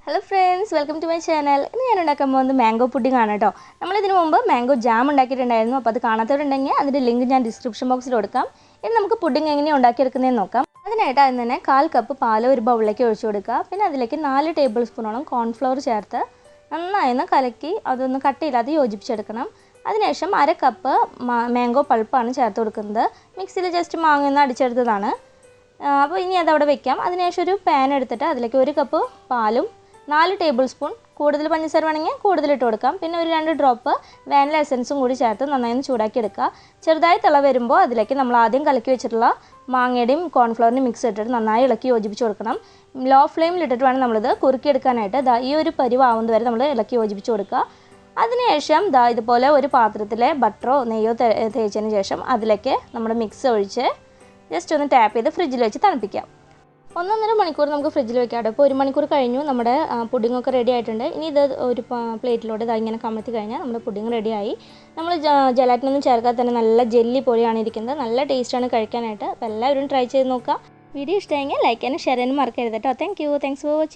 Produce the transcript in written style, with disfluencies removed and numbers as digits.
Hello friends, welcome to my channel. ഇന്ന് ഞാൻ ഉണ്ടാക്കാൻ പോകുന്നത് മാംഗോ പുഡിംഗ് ആണ് ട്ടോ. നമ്മൾ ഇതിനു മുമ്പ് മാംഗോ ജാം ഉണ്ടാക്കിയിട്ടുണ്ടായിരുന്നു. അപ്പോൾ അത് കാണാത്തവരുണ്ടെങ്കിൽ അതിന്റെ ലിങ്ക് ഞാൻ ഡിസ്ക്രിപ്ഷൻ ബോക്സിൽ കൊടുക്കാം. ഇനി നമുക്ക് പുഡിംഗ് എങ്ങനെയാണ് ഉണ്ടാക്കിയെടുക്കുന്നതെന്ന് നോക്കാം. അതിനായിട്ട് ആദ്യം തന്നെ 1/4 കപ്പ് പാൽ ഒരു ബൗളിലേക്ക് ഒഴിച്ചു കൊടുക്കുക. പിന്നെ അതിലേക്ക് 4 ടേബിൾ സ്പൂണോളം കോൺഫ്ലോർ ചേർത്ത് നന്നായി കലക്കി അതൊന്ന് കട്ടിയില്ലാതെ യോജിപ്പിച്ചെടുക്കണം. അതിനുശേഷം 1/2 കപ്പ് മാംഗോ പൾപ്പാണ് ചേർത്ത് കൊടുക്കുന്നത്. മിക്സിയിൽ ജസ്റ്റ് മാങ്ങ ഒന്ന് അടിച്ചെടുത്തതാണ്. അപ്പോൾ ഇനി അത് അവിടെ വെക്കാം. അതിനുശേഷം ഒരു പാൻ എടുത്തിട്ട് അതിലേക്ക് 1 കപ്പ് പാലും 4 ടേബിൾ സ്പൂൺ കൂടുതൽ പഞ്ചസാര വേണമെങ്കിൽ കൂടുതൽ ഇട്ട് കൊടുക്കാം. പിന്നെ ഒരു 2 ഡ്രോപ്പ് വാനില എസൻസും കൂടി ചേർത്ത് നന്നായി ചൂടാക്കി എടുക്കുക. ചെറുതായി തിള വരുമ്പോൾ അതിലേക്ക് നമ്മൾ ആദ്യം കലക്കി വെച്ചിട്ടുള്ള മാങ്ങയുടെയും കോൺഫ്ലവറിൻ്റെയും മിക്സ് ഇട്ടിട്ട് നന്നായി ഇളക്കി യോജിപ്പിച്ച് കൊടുക്കണം. ലോ ഫ്ലെയിമിൽ ഇട്ടിട്ട് വേണം നമ്മളിത് കുറുക്കിയെടുക്കാനായിട്ട്. ഈ ഒരു പരിവാവുന്നത് വരെ നമ്മൾ ഇളക്കി യോജിപ്പിച്ച് കൊടുക്കുക. അതിനുശേഷം ഇതുപോലെ ഒരു പാത്രത്തിൽ ബട്ടറോ നെയ്യോ തേച്ചതിന് ശേഷം അതിലേക്ക് നമ്മുടെ മിക്സ് ഒഴിച്ച് ജസ്റ്റ് ഒന്ന് ടാപ്പ് ചെയ്ത് ഫ്രിഡ്ജിൽ വെച്ച് തണുപ്പിക്കാം. 1.5 മണിക്കൂർ നമുക്ക് ഫ്രിഡ്ജിൽ വെക്കാം. അപ്പോൾ 1 മണിക്കൂർ കഴിഞ്ഞു, നമ്മുടെ പുഡിങ്ങൊക്കെ റെഡി ആയിട്ടുണ്ട്. ഇനി ഇത് ഒരു പ്ലേറ്റിലോട്ട് ഇങ്ങനെ കമഴ്ത്തി കഴിഞ്ഞാൽ നമ്മുടെ പുഡിങ് റെഡിയായി. നമ്മൾ ജലാറ്റിനൊന്നും ചേർക്കാതെ തന്നെ നല്ല ജെല്ലി പോലെയാണ് ഇരിക്കുന്നത്. നല്ല ടേസ്റ്റാണ് കഴിക്കാനായിട്ട്. അപ്പോൾ എല്ലാവരും ട്രൈ ചെയ്ത് നോക്കുക. വീഡിയോ ഇഷ്ടമായെങ്കിൽ ലൈക്ക് ചെയ്യാനും ഷെയർ ചെയ്യാനും മറക്കരുത് കേട്ടോ. Thanks for watching.